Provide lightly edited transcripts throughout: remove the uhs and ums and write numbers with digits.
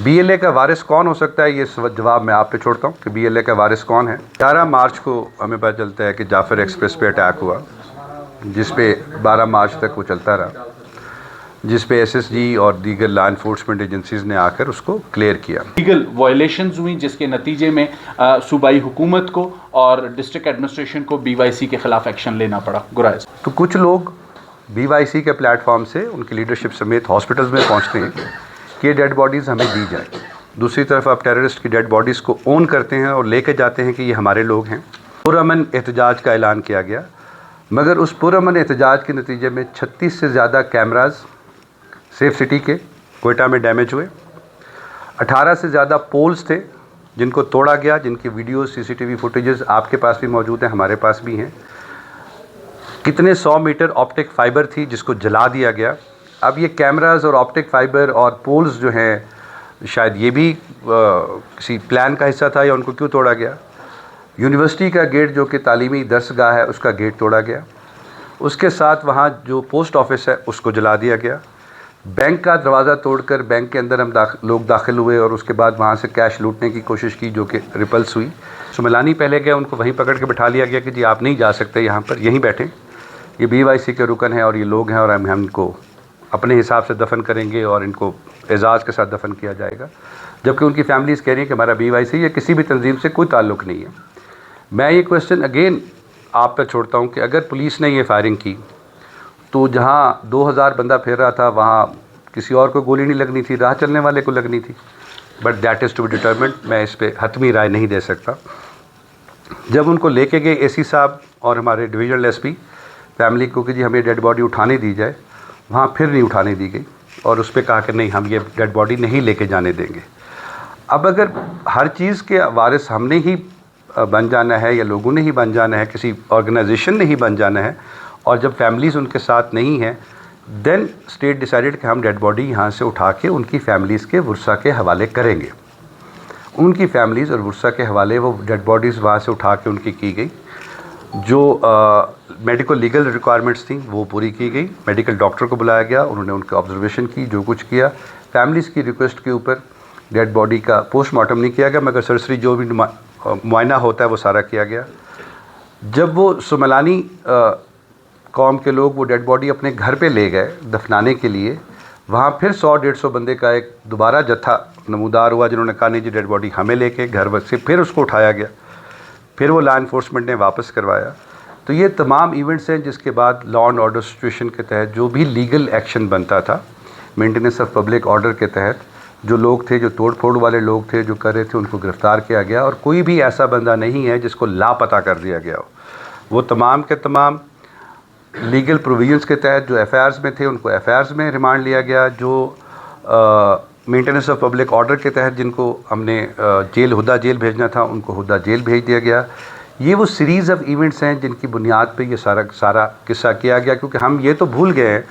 BLA का वारिस कौन हो सकता है, ये जवाब मैं आप पे छोड़ता हूँ कि BLA का वारिस कौन है। 11 मार्च को हमें पता चलता है कि जाफर एक्सप्रेस पे अटैक हुआ, जिस पे 12 मार्च तक वो चलता रहा, जिस पे SSG और दीगर लॉ इन्फोर्समेंट एजेंसीज़ ने आकर उसको क्लियर किया। लीगल वायलेशंस हुई जिसके नतीजे में सूबाई हुकूमत को और डिस्ट्रिक्ट एडमिनिस्ट्रेशन को BYC के खिलाफ एक्शन लेना पड़ा। गुराइज तो कुछ लोग BYC के प्लेटफॉर्म से उनकी लीडरशिप समेत हॉस्पिटल्स में पहुंचते हैं कि ये डेड बॉडीज़ हमें दी जाए। दूसरी तरफ आप टेररिस्ट की डेड बॉडीज़ को ओन करते हैं और लेके जाते हैं कि ये हमारे लोग हैं। पुरअमन एहतजाज का ऐलान किया गया, मगर उस पुरअमन एहतजाज के नतीजे में 36 से ज़्यादा कैमराज सेफ सिटी के कोयटा में डैमेज हुए। 18 से ज़्यादा पोल्स थे जिनको तोड़ा गया, जिनकी वीडियो CCTV फुटेजेस आपके पास भी मौजूद हैं, हमारे पास भी हैं। कितने 100 मीटर ऑप्टिक फाइबर थी जिसको जला दिया गया। अब ये कैमराज और ऑप्टिक फाइबर और पोल्स जो हैं, शायद ये भी किसी प्लान का हिस्सा था या उनको क्यों तोड़ा गया। यूनिवर्सिटी का गेट जो कि तालीमी दरसगाह है, उसका गेट तोड़ा गया। उसके साथ वहाँ जो पोस्ट ऑफिस है उसको जला दिया गया। बैंक का दरवाज़ा तोड़कर बैंक के अंदर हम लोग दाखिल हुए और उसके बाद वहाँ से कैश लूटने की कोशिश की, जो कि रिपल्स हुई। सुमलानी पहले गए, उनको वहीं पकड़ के बिठा लिया गया कि जी आप नहीं जा सकते यहाँ पर, यहीं बैठें, ये BYC के रुकन हैं और ये लोग हैं और हम इनको अपने हिसाब से दफन करेंगे और इनको एजाज़ के साथ दफन किया जाएगा। जबकि उनकी फैमिलीज़ कह रही हैं कि हमारा BYC या किसी भी तंजीम से कोई ताल्लुक़ नहीं है। मैं ये क्वेश्चन अगेन आप पर छोड़ता हूँ कि अगर पुलिस ने ये फायरिंग की तो जहाँ 2000 बंदा फिर रहा था वहाँ किसी और को गोली नहीं लगनी थी, राह चलने वाले को लगनी थी। But that is to be determined, मैं इस पर हतमी राय नहीं दे सकता। जब उनको लेके गए AC साहब और हमारे डिविजनल SP फैमिली को कि जी हमें डेड बॉडी उठाने दी जाए, वहाँ फिर नहीं उठाने दी गई और उस पर कहा कि नहीं, हम ये डेड बॉडी नहीं लेके जाने देंगे। अब अगर हर चीज़ के वारिस हमने ही बन जाना है या लोगों ने ही बन जाना है, किसी ऑर्गेनाइजेशन ने ही बन जाना है, और जब फैमिलीज़ उनके साथ नहीं हैं, देन स्टेट डिसाइडेड कि हम डेड बॉडी यहाँ से उठा के उनकी फैमिलीज़ के वर्सा के हवाले करेंगे। उनकी फैमिलीज़ और वर्सा के हवाले वो डेड बॉडीज़ वहाँ से उठा के उनकी की गई। जो मेडिकल लीगल रिक्वायरमेंट्स थी वो पूरी की गई। मेडिकल डॉक्टर को बुलाया गया, उन्होंने उनकी ऑब्जर्वेशन की, जो कुछ किया। फैमिलीज़ की रिक्वेस्ट के ऊपर डेड बॉडी का पोस्टमार्टम नहीं किया गया, मगर सरसरी जो भी मुआयना होता है वो सारा किया गया। जब वो सुमलानी कौम के लोग वो डेड बॉडी अपने घर पे ले गए दफनाने के लिए, वहाँ फिर 100-150 बंदे का एक दोबारा जत्था नमूदार हुआ जिन्होंने कहा नहीं जी डेड बॉडी हमें लेके घर से फिर उसको उठाया गया, फिर वो लॉ इन्फोर्समेंट ने वापस करवाया। तो ये तमाम इवेंट्स हैं जिसके बाद लॉ एंड ऑर्डर सिचुएशन के तहत जो भी लीगल एक्शन बनता था, मेंटेनेंस ऑफ पब्लिक ऑर्डर के तहत जो लोग थे, जो तोड़ फोड़ वाले लोग थे जो कर रहे थे, उनको गिरफ़्तार किया गया और कोई भी ऐसा बंदा नहीं है जिसको लापता कर दिया गया हो। वो तमाम के तमाम लीगल प्रोविजंस के तहत जो FIRs में थे उनको FIRs में रिमांड लिया गया। जो मेंटेनेंस ऑफ पब्लिक ऑर्डर के तहत जिनको हमने हुदा जेल भेजना था उनको हुदा जेल भेज दिया गया। ये वो सीरीज़ ऑफ इवेंट्स हैं जिनकी बुनियाद पे ये सारा किस्सा किया गया, क्योंकि हम ये तो भूल गए हैं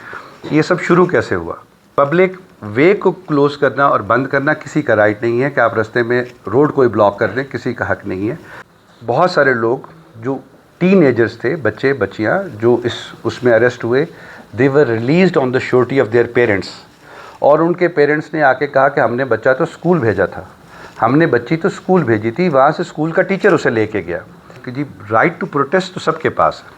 कि ये सब शुरू कैसे हुआ। पब्लिक वे को क्लोज़ करना और बंद करना किसी का राइट नहीं है कि आप रास्ते में रोड कोई ब्लॉक कर दें, किसी का हक नहीं है। बहुत सारे लोग जो टीनेजर्स थे, बच्चे बच्चियाँ जो उसमें अरेस्ट हुए, they were released on the surety of their parents, और उनके पेरेंट्स ने आके कहा कि हमने बच्चा तो स्कूल भेजा था, हमने बच्ची तो स्कूल भेजी थी, वहाँ से स्कूल का टीचर उसे लेके गया। कि जी राइट टू प्रोटेस्ट तो सबके पास है,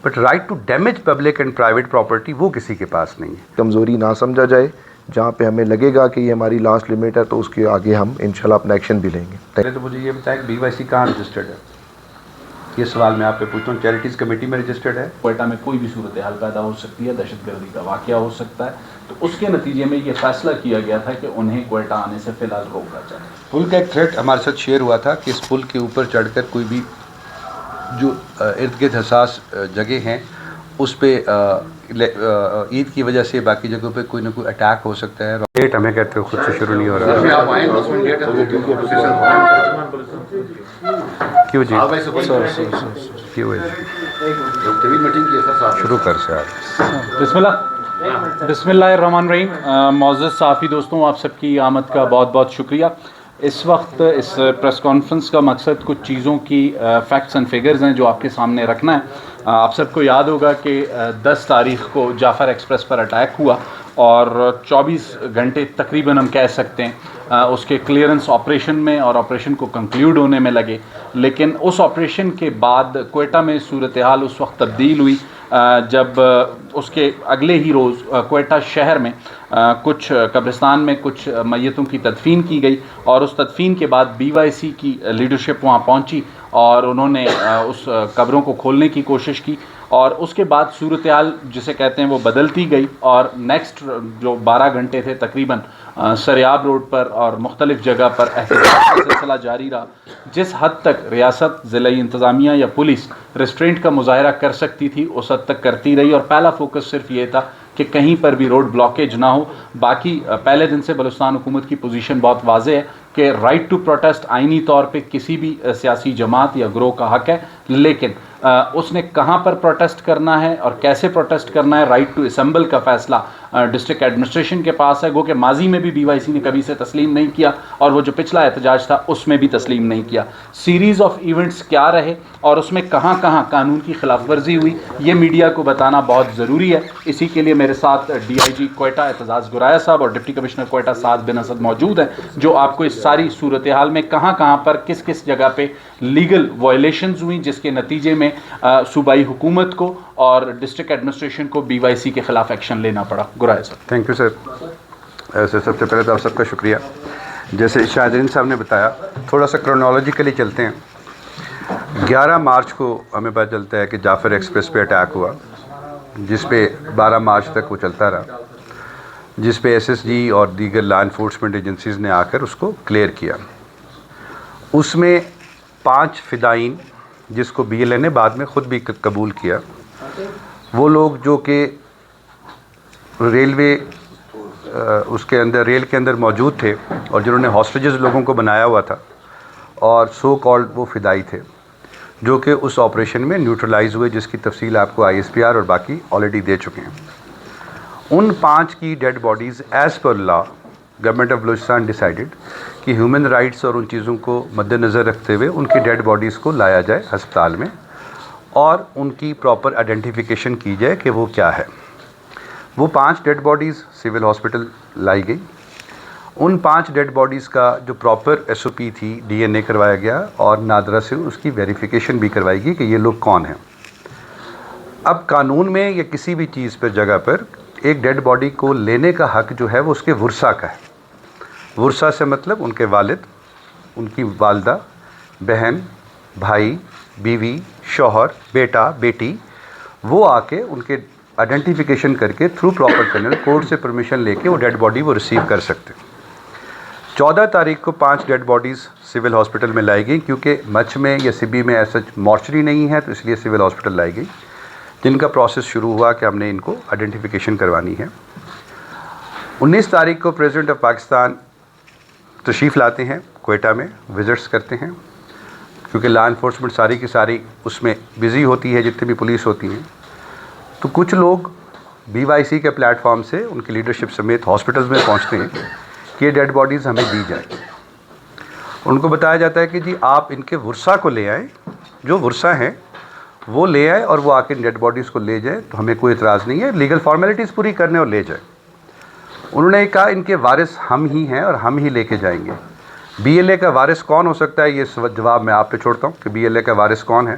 but right to damage public and private property वो किसी के पास नहीं है। कमज़ोरी ना समझा जाए, जहाँ पे हमें लगेगा कि ये हमारी लास्ट लिमिट है तो उसके आगे हम इंशाल्लाह अपना एक्शन भी लेंगे। पहले तो मुझे ये बताएं कि BYC कहाँ रजिस्टर्ड है, ये सवाल मैं आपसे पूछता हूँ। चैरिटीज़ कमेटी में रजिस्टर्ड है। कोयटा में कोई भी सूरत हाल पैदा हो सकती है, दहशतगर्दी का वाक़या हो सकता है, तो उसके नतीजे में ये फैसला किया गया था कि उन्हें कोयटा आने से फ़िलहाल रोका जाए। पुल का एक थ्रेट हमारे साथ शेयर हुआ था कि इस पुल के ऊपर चढ़कर कोई भी जो इर्द गिर्द हसास जगह हैं उस पर ईद की वजह से बाकी जगहों पे कोई ना कोई अटैक हो सकता है। डेट हमें कहते हो खुद से शुरू नहीं हो रहा क्यों जी? क्यों है शुरू कर से आप? बिस्मिल्लाहिर्रहमानिर्रहीम। मौजूद साफ़ी दोस्तों, आप सबकी आमद का बहुत बहुत शुक्रिया। इस वक्त इस प्रेस कॉन्फ्रेंस का मकसद कुछ चीज़ों की फैक्ट्स एंड फिगर्स हैं जो आपके सामने रखना है। आप सबको याद होगा कि 10 तारीख को जाफ़र एक्सप्रेस पर अटैक हुआ और 24 घंटे तकरीबन हम कह सकते हैं उसके क्लियरेंस ऑपरेशन में और ऑपरेशन को कंक्लूड होने में लगे। लेकिन उस ऑपरेशन के बाद क्वेटा में सूरत हाल उस वक्त तब्दील हुई जब उसके अगले ही रोज़ क्वेटा शहर में कुछ कब्रिस्तान में कुछ मैयतों की तदफीन की गई और उस तदफीन के बाद BYC की लीडरशिप वहाँ पहुँची और उन्होंने उस कब्रों को खोलने की कोशिश की और उसके बाद सूरत हाल जिसे कहते हैं वो बदलती गई और नेक्स्ट जो 12 घंटे थे तकरीबन सरियाब रोड पर और मुख्तलिफ़ जगह पर एहतजाज का सिलसिला जारी रहा। जिस हद तक रियासत, ज़िला इंतज़ामिया या पुलिस रिस्ट्रेंट का मुजाहरा कर सकती थी उस हद तक करती रही और पहला फोकस सिर्फ ये था कि कहीं पर भी रोड ब्लॉकेज ना हो। बाकी पहले दिन से बलूचिस्तान हुकूमत की पोजीशन बहुत वाज़ेह है कि राइट टू प्रोटेस्ट आइनी तौर पे किसी भी सियासी जमात या ग्रोह का हक है, लेकिन उसने कहाँ पर प्रोटेस्ट करना है और कैसे प्रोटेस्ट करना है, राइट टू असेंबल का फ़ैसला डिस्ट्रिक्ट एडमिनिस्ट्रेशन के पास है। गो कि माजी में भी BYC ने कभी से तस्लीम नहीं किया और वो जो पिछला एहतजाज था उसमें भी तस्लीम नहीं किया। सीरीज़ ऑफ इवेंट्स क्या रहे और उसमें कहाँ कहाँ कानून की खिलाफ वर्जी हुई, ये मीडिया को बताना बहुत ज़रूरी है। इसी के लिए मेरे साथ DIG क्वेटा एतजाज़ गुराया साहब और डिप्टी कमिश्नर क्वेटा साद बिन असद मौजूद हैं, जो आपको इस सारी सूरत हाल में कहाँ कहाँ पर किस किस जगह पे लीगल वायलेशंस हुई जिसके नतीजे में सूबाई हुकूमत को और डिस्ट्रिक्ट एडमिनिस्ट्रेशन को BYC के ख़िलाफ़ एक्शन लेना पड़ा। गुराया साहब। Thank you sir. ऐसे सबसे पहले तो आप सबका शुक्रिया। जैसे शाहजरीन साहब ने बताया, थोड़ा सा क्रोनोलॉजिकली चलते हैं। 11 मार्च को हमें पता चलता है कि जाफ़र एक्सप्रेस पे अटैक हुआ, जिस पे 12 मार्च तक वो चलता रहा, जिस पे SSG और दीगर लॉ इन्फोर्समेंट एजेंसीज़ ने आकर उसको क्लियर किया। उसमें 5 फ़िदाइन, जिसको BLA ने बाद में ख़ुद भी कबूल किया, वो लोग जो कि रेलवे उसके अंदर रेल के अंदर मौजूद थे और जिन्होंने हॉस्टेजेस लोगों को बनाया हुआ था और सो कॉल्ड वो फ़िदाई थे, जो कि उस ऑपरेशन में न्यूट्रलाइज हुए, जिसकी तफसील आपको ISPR और बाकी ऑलरेडी दे चुके हैं। उन 5 की dead bodies as per law government of Balochistan decided कि ह्यूमन राइट्स और उन चीज़ों को मद्देनज़र रखते हुए उनकी डेड बॉडीज़ को लाया जाए अस्पताल में और उनकी प्रॉपर आइडेंटिफिकेशन की जाए कि वो क्या है। वो 5 डेड बॉडीज़ सिविल हॉस्पिटल लाई गई। उन 5 डेड बॉडीज़ का जो प्रॉपर SOP थी, DNA करवाया गया और नादरा से उसकी वेरिफिकेशन भी करवाई गई कि ये लोग कौन हैं। अब कानून में या किसी भी चीज़ पर जगह पर एक डेड बॉडी को लेने का हक जो है वो उसके वुरसा का है। वुरसा से मतलब उनके वालिद, उनकी वालदा, बहन, भाई, बीवी, शौहर, बेटा, बेटी, वो आके उनके आइडेंटिफिकेशन करके थ्रू प्रॉपर चैनल कोर्ट से परमिशन लेके वो डेड बॉडी वो रिसीव कर सकते हैं। 14 तारीख को 5 डेड बॉडीज़ सिविल हॉस्पिटल में लाई गई, क्योंकि मच में या सिबी में ऐसा मॉर्चरी नहीं है, तो इसलिए सिविल हॉस्पिटल लाई गई, जिनका प्रोसेस शुरू हुआ कि हमने इनको आइडेंटिफिकेशन करवानी है। 19 तारीख को प्रेसिडेंट ऑफ पाकिस्तान तशरीफ़ लाते हैं, क्वेटा में विज़िट्स करते हैं, क्योंकि लॉ इन्फोर्समेंट सारी की सारी उसमें बिज़ी होती है, जितनी भी पुलिस होती हैं। तो कुछ लोग BYC के प्लेटफॉर्म से उनकी लीडरशिप समेत हॉस्पिटल्स में पहुंचते हैं कि ये डेड बॉडीज़ हमें दी जाए। उनको बताया जाता है कि जी आप इनके वुरसा को ले आएँ, जो वुरसा हैं वो ले आए और वो आके डेड बॉडीज़ को ले जाए, तो हमें कोई इतराज़ नहीं है, लीगल फॉर्मेलिटीज़ पूरी करने और ले जाए। उन्होंने कहा इनके वारिस हम ही हैं और हम ही लेके जाएंगे। BLA का वारिस कौन हो सकता है, ये जवाब मैं आप पे छोड़ता हूँ कि BLA का वारिस कौन है।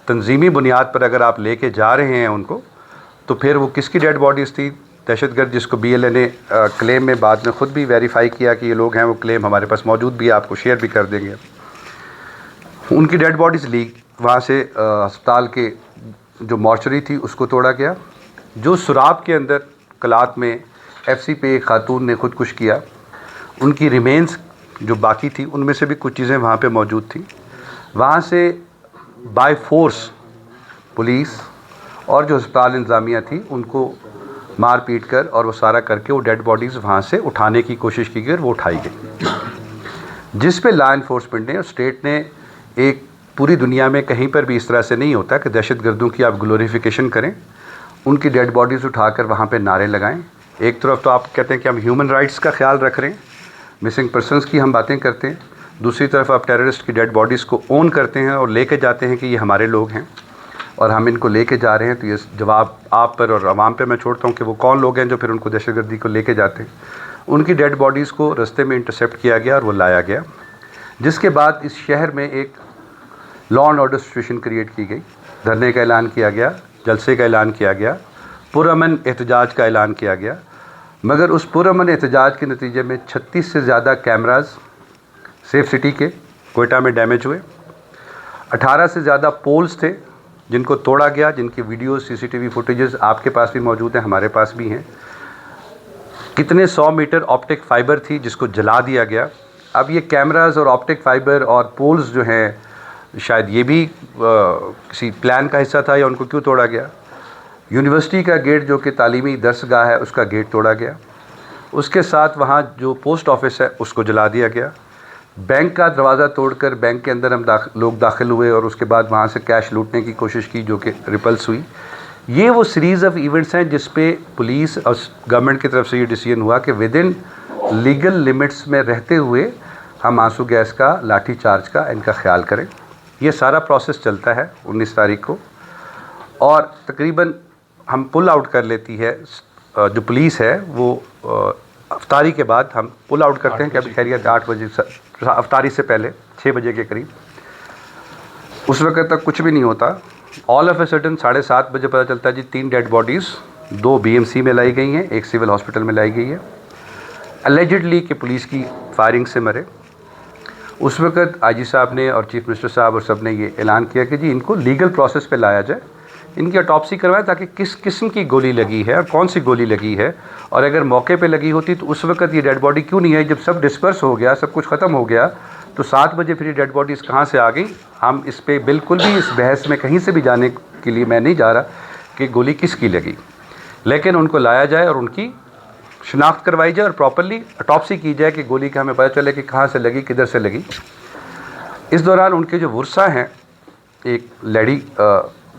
तंजीमी बुनियाद पर अगर आप लेके जा रहे हैं उनको, तो फिर वो किसकी डेड बॉडीज़ थी? दहशतगर्द जिसको BLA ने क्लेम में बाद में ख़ुद भी वेरीफाई किया कि ये लोग हैं, वो क्लेम हमारे पास मौजूद भी है, आपको शेयर भी कर देंगे। उनकी डेड बॉडीज़ ली, वहाँ से अस्पताल के जो मॉर्चरी थी उसको तोड़ा गया। जो सुराब के अंदर कलात में FC पे एक खातून ने खुदकुश किया, उनकी रिमेन्स जो बाकी थी उनमें से भी कुछ चीज़ें वहाँ पे मौजूद थी। वहाँ से बाय फोर्स पुलिस और जो अस्पताल इंतज़ामिया थी उनको मार पीट कर और वो सारा करके वो डेड बॉडीज़ वहाँ से उठाने की कोशिश की गई और वो उठाई गई, जिस पे लॉ इन्फोर्समेंट ने और स्टेट ने एक पूरी दुनिया में कहीं पर भी इस तरह से नहीं होता कि दहशतगर्दों की आप ग्लोरिफिकेशन करें, उनकी डेड बॉडीज़ उठाकर वहाँ पे नारे लगाएं। एक तरफ तो आप कहते हैं कि हम ह्यूमन राइट्स का ख्याल रख रहे हैं, मिसिंग पर्सनस की हम बातें करते हैं, दूसरी तरफ आप टेररिस्ट की डेड बॉडीज़ को ओन करते हैं और लेके जाते हैं कि ये हमारे लोग हैं और हम इनको लेके जा रहे हैं। तो ये जवाब आप पर और आवाम पे मैं छोड़ता हूँ कि वो कौन लोग हैं जो फिर उनको दहशतगर्दी को लेके जाते हैं। उनकी डेड बॉडीज़ को रास्ते में इंटरसेप्ट किया गया और वो लाया गया, जिसके बाद इस शहर में एक law and order situation create की गई। धरने का ऐलान किया गया, जलसे का ऐलान किया गया, पुरअमन एहतजाज का ऐलान किया गया। मगर उस पुरअमन एहतजाज के नतीजे में 36 से ज़्यादा कैमराज सेफ सिटी के कोयटा में डैमेज हुए। 18 से ज़्यादा पोल्स थे जिनको तोड़ा गया, जिनकी वीडियो सीसीटीवी फुटेजेस आपके पास भी मौजूद हैं, हमारे पास भी हैं। कितने 100 मीटर ऑप्टिक फाइबर थी जिसको जला दिया गया। अब ये कैमराज और ऑप्टिक फाइबर और पोल्स जो हैं, शायद ये भी किसी प्लान का हिस्सा था या उनको क्यों तोड़ा गया। यूनिवर्सिटी का गेट जो कि तालीमी दरसगाह है, उसका गेट तोड़ा गया। उसके साथ वहाँ जो पोस्ट ऑफिस है उसको जला दिया गया। बैंक का दरवाज़ा तोड़कर बैंक के अंदर हम लोग दाखिल हुए और उसके बाद वहाँ से कैश लूटने की कोशिश की, जो कि रिपल्स हुई। ये वो सीरीज़ ऑफ इवेंट्स हैं जिस पे पुलिस और गवर्नमेंट की तरफ से ये डिसीजन हुआ कि विद इन लीगल लिमिट्स में रहते हुए हम आंसू गैस का, लाठी चार्ज का इनका ख्याल करें। ये सारा प्रोसेस चलता है 19 तारीख को, और तकरीबन हम पुल आउट कर लेती है जो पुलिस है वो अफ्तारी के बाद हम पुल आउट करते हैं कि अभी खैरियत 8 बजे, अफ्तारी से पहले 6 बजे के करीब। उस वक्त तक कुछ भी नहीं होता। ऑल ऑफ ए सडन 7:30 बजे पता चलता है जी 3 डेड बॉडीज़ 2 BMC में लाई गई हैं, 1 सिविल हॉस्पिटल में लाई गई है, अलेजिडली कि पुलिस की फायरिंग से मरे। उस वक्त IG साहब ने और चीफ मिनिस्टर साहब और सब ने ये ऐलान किया कि जी इनको लीगल प्रोसेस पे लाया जाए, इनकी ऑटोप्सी करवाएं ताकि किस किस्म की गोली लगी है और कौन सी गोली लगी है, और अगर मौके पे लगी होती तो उस वक्त ये डेड बॉडी क्यों नहीं है। जब सब डिस्पर्स हो गया, सब कुछ ख़त्म हो गया, तो 7 बजे फिर ये डेड बॉडीज़ कहाँ से आ गई। हम इस पे बिल्कुल भी इस बहस में कहीं से भी जाने के लिए मैं नहीं जा रहा कि गोली किसकी लगी, लेकिन उनको लाया जाए और उनकी शिनाख्त करवाई जाए और प्रॉपरली ऑटोप्सी की जाए कि गोली का हमें पता चले कि कहाँ से लगी, किधर से लगी। इस दौरान उनके जो वर्सा हैं, एक लड़ी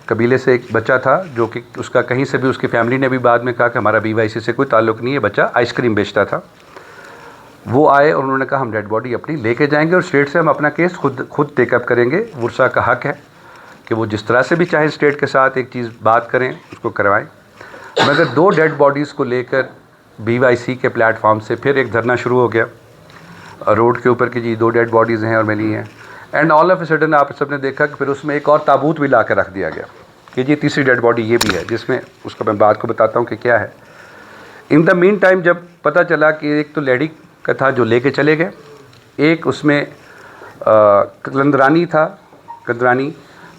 कबीले से एक बच्चा था जो कि उसका कहीं से भी, उसकी फैमिली ने भी बाद में कहा कि हमारा BYC से कोई ताल्लुक़ नहीं है, बच्चा आइसक्रीम बेचता था। वो आए और उन्होंने कहा हम डेड बॉडी अपनी लेके जाएंगे और स्टेट से हम अपना केस खुद टेकअप करेंगे। वर्सा का हक है कि वो जिस तरह से भी चाहे स्टेट के साथ एक चीज़ बात करें, उसको करवाएं। मगर 2 डेड बॉडीज़ को लेकर BYC के प्लेटफॉर्म से फिर एक धरना शुरू हो गया रोड के ऊपर कि जी 2 डेड बॉडीज़ हैं और मिली हैं। And all of a sudden आप सब ने देखा कि फिर उसमें एक और ताबूत भी ला कर रख दिया गया कि जी तीसरी डेड बॉडी ये भी है, जिसमें उसको मैं बात को बताता हूँ कि क्या है। इन द मीन टाइम जब पता चला कि एक तो लेडी का था जो लेके चले गए, एक उसमें कंदरानी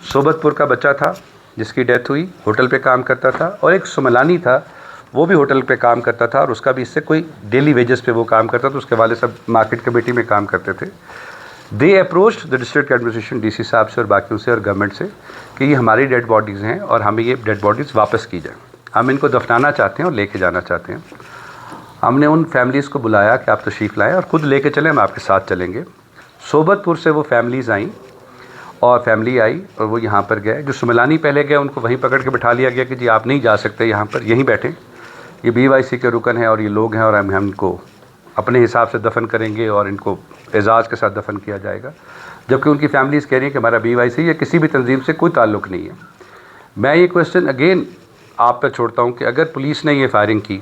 सोबतपुर का बच्चा था जिसकी डेथ हुई, होटल पे काम करता था, और एक सुमलानी था, वो भी होटल पे काम करता था और उसका भी इससे कोई डेली वेजेस पे वो काम करता था। उसके वाले सब मार्केट कमेटी में काम करते थे। They approached the district administration, DC साहब से और बाकियों से और गवर्नमेंट से कि ये हमारी डेड बॉडीज़ हैं और हमें ये डेड बॉडीज़ वापस की जाए, हम इनको दफनाना चाहते हैं और लेके जाना चाहते हैं। हमने उन फैमिलीज़ को बुलाया कि आप तशरीफ़ लाएँ और ख़ुद लेके चलें, हम आपके साथ चलेंगे। सोबतपुर से वो फैमिलीज़ आईं और फैमिली आई और वो यहाँ पर गए। जो सुमलानी पहले गए उनको वहीं पकड़ के बिठा लिया गया कि जी आप नहीं जा सकते, यहाँ पर यहीं बैठें, ये BYC के रुकन हैं और ये लोग हैं और हम इनको अपने हिसाब से दफन करेंगे और इनको एजाज़ के साथ दफन किया जाएगा। जबकि उनकी फैमिलीज़ कह रही हैं कि हमारा BYC या किसी भी तंजीम से कोई ताल्लुक़ नहीं है। मैं ये क्वेश्चन अगेन आप पर छोड़ता हूँ कि अगर पुलिस ने ये फायरिंग की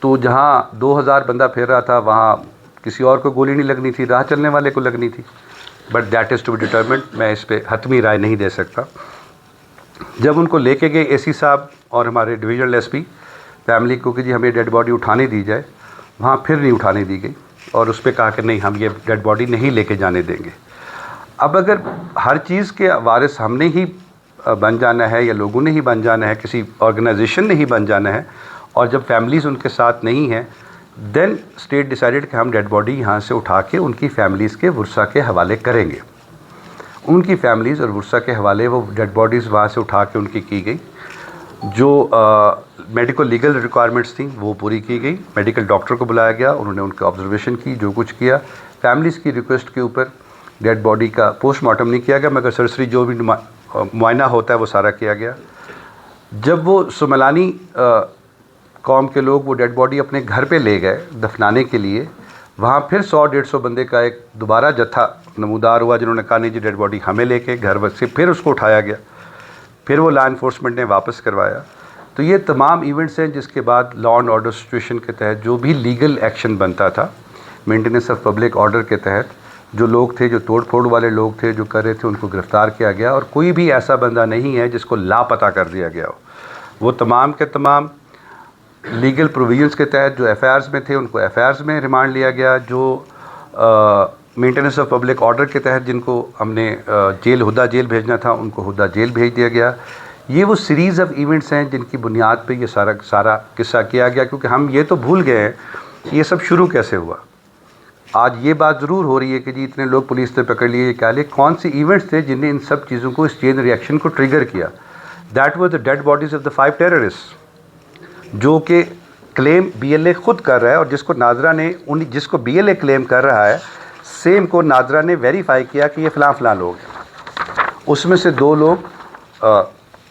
तो जहाँ 2000 बंदा फिर रहा था वहाँ किसी और को गोली नहीं लगनी थी, राह चलने वाले को लगनी थी। But that is to be determined, मैं इस पर हतमी राय नहीं दे सकता। जब उनको लेके गए AC साहब और हमारे डिविजनल SP फैमिली को कि जी हमें डेड बॉडी उठाने दी जाए, वहाँ फिर नहीं उठाने दी गई और उस पर कहा कि नहीं हम ये डेड बॉडी नहीं लेके जाने देंगे। अब अगर हर चीज़ के वारिस हमने ही बन जाना है या लोगों ने ही बन जाना है, किसी ऑर्गेनाइजेशन ने ही बन जाना है, और जब फैमिलीज़ उनके साथ नहीं हैं, देन स्टेट डिसाइडेड कि हम डेड बॉडी यहाँ से उठा के उनकी फैमिलीज़ के वर्सा के हवाले करेंगे। उनकी फैमिलीज़ और वर्सा के हवाले वो डेड बॉडीज़ वहाँ से उठा के उनकी की गई। जो मेडिकल लीगल रिक्वायरमेंट्स थी वो पूरी की गई। मेडिकल डॉक्टर को बुलाया गया, उन्होंने उनका ऑब्जर्वेशन की, जो कुछ किया। फैमिलीज़ की रिक्वेस्ट के ऊपर डेड बॉडी का पोस्टमार्टम नहीं किया गया, मगर सरसरी जो भी मुआयना होता है वो सारा किया गया। जब वो सुमलानी कौम के लोग वो डेड बॉडी अपने घर पे ले गए दफनाने के लिए, वहाँ फिर 100-150 बंदे का एक दोबारा जत्था नमूदार हुआ जिन्होंने कहा नहीं जी डेड बॉडी हमें लेके घर से फिर उसको उठाया गया, फिर वो लॉ इन्फोर्समेंट ने वापस करवाया। तो ये तमाम इवेंट्स हैं जिसके बाद लॉ एंड ऑर्डर सिचुएशन के तहत जो भी लीगल एक्शन बनता था, मेंटेनेंस ऑफ पब्लिक ऑर्डर के तहत जो लोग थे, जो तोड़ फोड़ वाले लोग थे जो कर रहे थे, उनको गिरफ़्तार किया गया और कोई भी ऐसा बंदा नहीं है जिसको लापता कर दिया गया हो। वो तमाम के तमाम लीगल प्रोविजंस के तहत जो एफआईआर्स में थे उनको एफआईआर्स में रिमांड लिया गया, जो मेंटेनेंस ऑफ पब्लिक ऑर्डर के तहत जिनको हमने हुदा जेल भेजना था उनको हुदा जेल भेज दिया गया। ये वो सीरीज़ ऑफ इवेंट्स हैं जिनकी बुनियाद पे ये सारा किस्सा किया गया, क्योंकि हम ये तो भूल गए हैं कि ये सब शुरू कैसे हुआ। आज ये बात ज़रूर हो रही है कि जी इतने लोग पुलिस ने पकड़ लिए, क्या लिए, कौन सी इवेंट्स थे जिनने इन सब चीज़ों को, इस चेन रिएक्शन को ट्रिगर किया। That was the dead bodies of the 5 terrorist जो कि क्लेम बीएलए खुद कर रहा है, और जिसको नाजरा ने जिसको बीएलए क्लेम कर रहा है सेम को नाजरा ने वेरीफाई किया कि ये फ़लाँ लोग हैं। उसमें से 2 लोग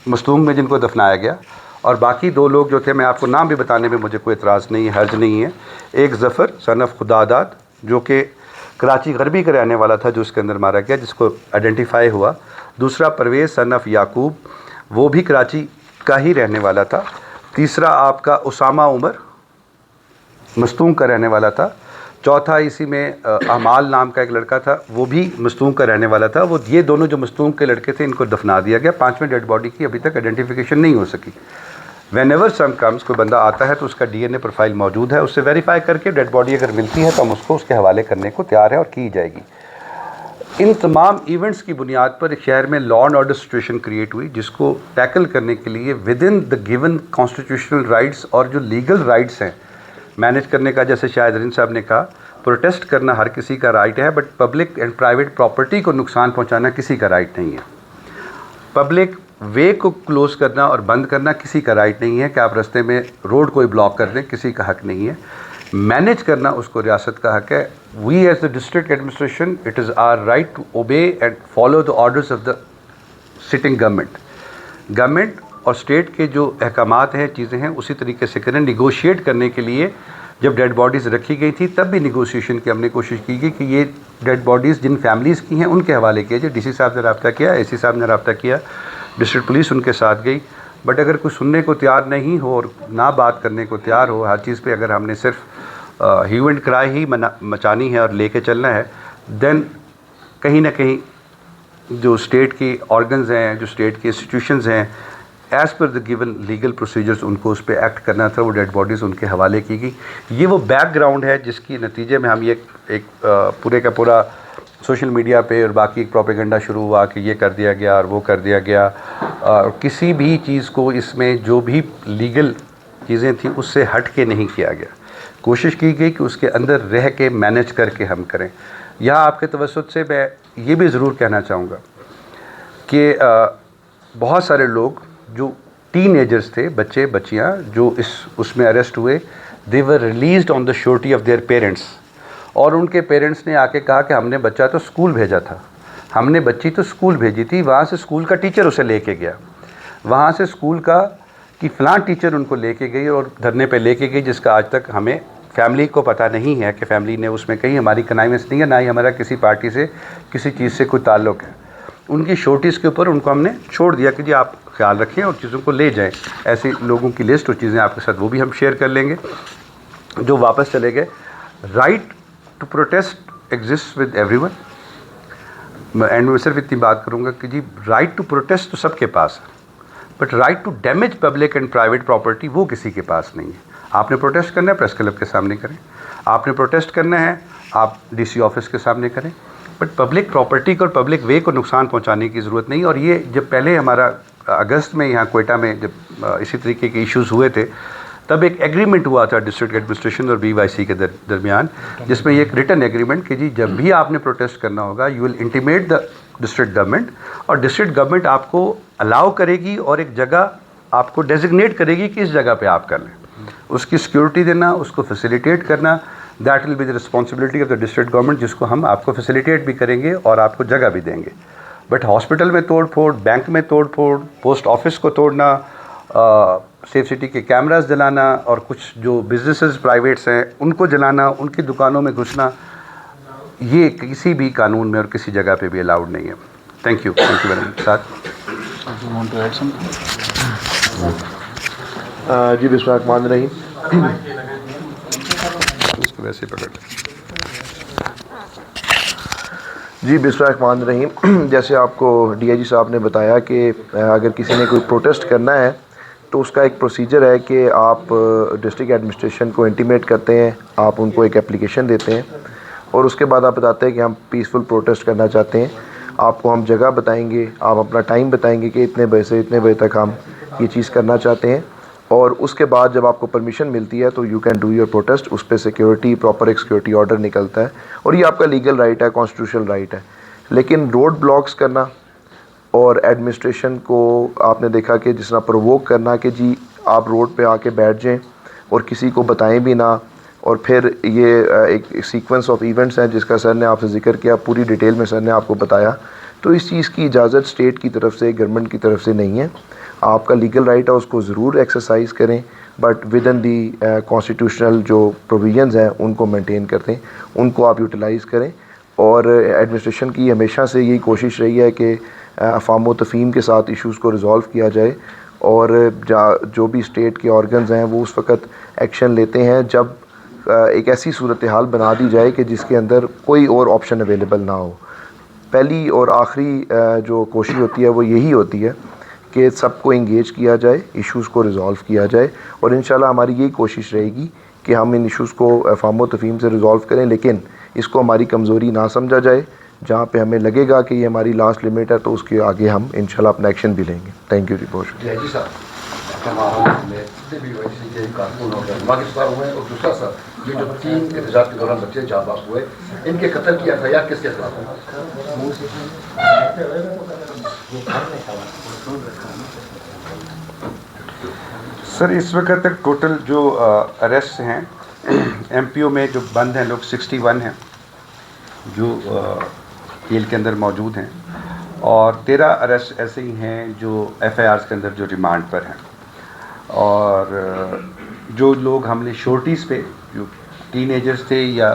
मस्तूंग में जिनको दफनाया गया, और बाकी 2 लोग जो थे, मैं आपको नाम भी बताने में मुझे कोई एतराज़ नहीं है, हर्ज नहीं है। एक ज़फ़र सन ऑफ खुदादाद जो कि कराची गरबी का रहने वाला था जो उसके अंदर मारा गया, जिसको आइडेंटिफाई हुआ। दूसरा परवेज़ सन ऑफ याकूब, वो भी कराची का ही रहने वाला था। तीसरा आपका उसामा उमर मस्तूंग का रहने वाला था। चौथा इसी में अमाल नाम का एक लड़का था, वो भी मस्तूंग का रहने वाला था। वो ये दोनों जो मस्तूंग के लड़के थे इनको दफना दिया गया। 5वें डेड बॉडी की अभी तक आइडेंटिफिकेशन नहीं हो सकी। व्हेनेवर सम कम्स, कोई बंदा आता है तो उसका डीएनए प्रोफाइल मौजूद है, उससे वेरीफाई करके डेड बॉडी अगर मिलती है तो हम उसको उसके हवाले करने को तैयार है और की जाएगी। इन तमाम इवेंट्स की बुनियाद पर एक शहर में law and order situation create हुई, जिसको टैकल करने के लिए with in the given constitutional rights और जो लीगल राइट्स हैं मैनेज करने का, जैसे शाहिद साहब ने कहा, प्रोटेस्ट करना हर किसी का राइट है, but public and private property को नुकसान पहुंचाना किसी का राइट नहीं है। पब्लिक वे को क्लोज़ करना और बंद करना किसी का राइट नहीं है, कि आप रास्ते में रोड कोई ब्लॉक कर दें, किसी का हक नहीं है। मैनेज करना उसको रियासत का हक है। We as the district administration, it is our right to obey and follow the orders of the sitting government और स्टेट के जो अहकामात हैं, चीज़ें हैं, उसी तरीके से करें। निगोशिएट करने के लिए जब डेड बॉडीज़ रखी गई थी तब भी निगोशिएशन की हमने कोशिश की गई कि ये डेड बॉडीज़ जिन फैमिलीज़ की हैं उनके हवाले किया जाए। डीसी साहब ने रब्ता किया, एसी साहब ने रब्ता किया, डिस्ट्रिक्ट पुलिस उनके साथ गई, बट अगर कोई सुनने को तैयार नहीं हो और ना बात करने को तैयार हो, हर चीज़ पे अगर हमने सिर्फ ह्यू एंड क्राई ही मचानी है और लेके चलना है, देन कहीं ना कहीं जो स्टेट की ऑर्गन्स हैं, जो स्टेट की इंस्टीट्यूशंस हैं, as per the given legal procedures उनको उस पर एक्ट करना था। वो डेड बॉडीज़ उनके हवाले की गई। ये वो बैकग्राउंड है जिसकी नतीजे में हम ये एक पूरे का पूरा सोशल मीडिया पे और बाकी एक प्रोपेगेंडा शुरू हुआ कि ये कर दिया गया और वो कर दिया गया। किसी भी चीज़ को इसमें जो भी लीगल चीज़ें थी उससे हट के नहीं किया गया। कोशिश की गई कि उसके अंदर रह के मैनेज करके हम करें। यहाँ आपके तवज्जुह से मैं ये भी ज़रूर कहना चाहूँगा कि बहुत सारे लोग जो टीनेजर्स थे, बच्चे बच्चियाँ जो उसमें अरेस्ट हुए, they were released on the surety of their parents, और उनके पेरेंट्स ने आके कहा कि हमने बच्चा तो स्कूल भेजा था, हमने बच्ची तो स्कूल भेजी थी, वहाँ से स्कूल का टीचर उसे लेके गया, वहाँ से स्कूल का कि फ़लाँ टीचर उनको लेके गई और धरने पे लेके गई, जिसका आज तक हमें फैमिली को पता नहीं है कि फैमिली ने उसमें कहीं हमारी कनाइवेंस नहीं है, ना ही हमारा किसी पार्टी से किसी चीज़ से कोई ताल्लुक़ है। उनकी शोर्टिस के ऊपर उनको हमने छोड़ दिया कि जी आप ख्याल रखें और चीज़ों को ले जाएं। ऐसे लोगों की लिस्ट और चीज़ें आपके साथ वो भी हम शेयर कर लेंगे जो वापस चले गए। Right to protest exist with everyone, and मैं सिर्फ इतनी बात करूँगा कि जी राइट टू प्रोटेस्ट तो सबके पास है, but right to damage public and private property वो किसी के पास नहीं है। आपने प्रोटेस्ट करना है, प्रेस क्लब के सामने करें। आपने प्रोटेस्ट करना है, आप डीसी ऑफिस के सामने करें, बट पब्लिक प्रॉपर्टी को और पब्लिक वे को नुकसान पहुंचाने की ज़रूरत नहीं। और ये जब पहले हमारा अगस्त में यहाँ क्वेटा में जब इसी तरीके के इश्यूज़ हुए थे, तब एक एग्रीमेंट हुआ था डिस्ट्रिक्ट एडमिनिस्ट्रेशन और BYC के दरमियान, जिसमें ये एक रिटन एग्रीमेंट कि जी जब भी आपने प्रोटेस्ट करना होगा, you will intimate the district government, और डिस्ट्रिक्ट गवर्नमेंट आपको अलाउ करेगी और एक जगह आपको डेजिग्नेट करेगी कि इस जगह पे आप कर लें। उसकी सिक्योरिटी देना, उसको फैसिलिटेट करना, that will be the responsibility of the district government, जिसको हम आपको फैसिलिटेट भी करेंगे और आपको जगह भी देंगे। बट हॉस्पिटल में तोड़ फोड़, बैंक में तोड़ फोड़, पोस्ट ऑफिस को तोड़ना, सेफ सिटी के कैमरास जलाना और कुछ जो बिजनेसेस प्राइवेट्स हैं उनको जलाना, उनकी दुकानों में घुसना, ये किसी भी कानून में और किसी जगह पे भी अलाउड नहीं है। Thank you very much. जी बिस्मिल्लाहिर्रहमानिर्रहीम। उसको वैसे पकड़ लें। जी बिस्मिल्लाहिर्रहमानिर्रहीम। जैसे आपको डीआईजी साहब ने बताया कि अगर किसी ने कोई प्रोटेस्ट करना है तो उसका एक प्रोसीजर है कि आप डिस्ट्रिक्ट एडमिनिस्ट्रेशन को इंटीमेट करते हैं, आप उनको एक एप्लीकेशन देते हैं और उसके बाद आप बताते हैं कि हम पीसफुल प्रोटेस्ट करना चाहते हैं। आपको हम जगह बताएंगे, आप अपना टाइम बताएंगे कि इतने बजे से इतने बजे तक हम ये चीज़ करना चाहते हैं और उसके बाद जब आपको परमिशन मिलती है तो you can do your protest. उस पर सिक्योरिटी, प्रॉपर एक सिक्योरिटी ऑर्डर निकलता है और ये आपका लीगल राइट है, कॉन्स्टिट्यूशनल राइट है। लेकिन रोड ब्लॉक्स करना और एडमिनिस्ट्रेशन को आपने देखा कि जिस तरह प्रोवोक करना कि जी आप रोड पे आके बैठ जाएं और किसी को बताएं भी ना, और फिर ये एक सीक्वेंस ऑफ इवेंट्स हैं जिसका सर ने आपसे जिक्र किया, पूरी डिटेल में सर ने आपको बताया। तो इस चीज़ की इजाज़त स्टेट की तरफ से, गवर्नमेंट की तरफ से नहीं है। आपका लीगल राइट है, उसको ज़रूर एक्सरसाइज करें, but with in the constitutional जो प्रोविजंस हैं उनको मेंटेन करते हैं, उनको आप यूटिलाइज़ करें। और एडमिनिस्ट्रेशन की हमेशा से यही कोशिश रही है कि अफ़ाम व तफ़हीम के साथ इश्यूज़ को रिज़ॉल्व किया जाए और जो भी स्टेट के ऑर्गन्स हैं वो उस वक़्त एक्शन लेते हैं जब एक ऐसी सूरत हाल बना दी जाए कि जिसके अंदर कोई और ऑप्शन अवेलेबल ना हो। पहली और आखिरी जो कोशिश होती है वो यही होती है कि सबको इंगेज किया जाए, इश्यूज़ को रिज़ॉल्व किया जाए और इंशाल्लाह हमारी यही कोशिश रहेगी कि हम इन इश्यूज़ को अफ़ाम व तफ़हीम से रिज़ॉल्व करें, लेकिन इसको हमारी कमज़ोरी ना समझा जाए। जहाँ पे हमें लगेगा कि ये हमारी लास्ट लिमिट है तो उसके आगे हम इंशाल्लाह अपना एक्शन भी लेंगे। थैंक यू जी, बहुत शुक्रिया। जी साहब, पाकिस्तान हुए और दूसरा सर ये जो 3 एहतजाज के दौरान बच्चे जाबाज हुए, इनके कत्ल की एफआईआर किसके खिलाफ है? सर इस वक्त तक टोटल जो अरेस्ट हैं एमपीओ में जो बंद हैं लोग 61 हैं जो जेल के अंदर मौजूद हैं और 13 अरेस्ट ऐसे ही हैं जो एफआईआर्स के अंदर जो रिमांड पर हैं। और जो लोग हमने श्योरिटीज़ पे जो टीनेजर्स थे या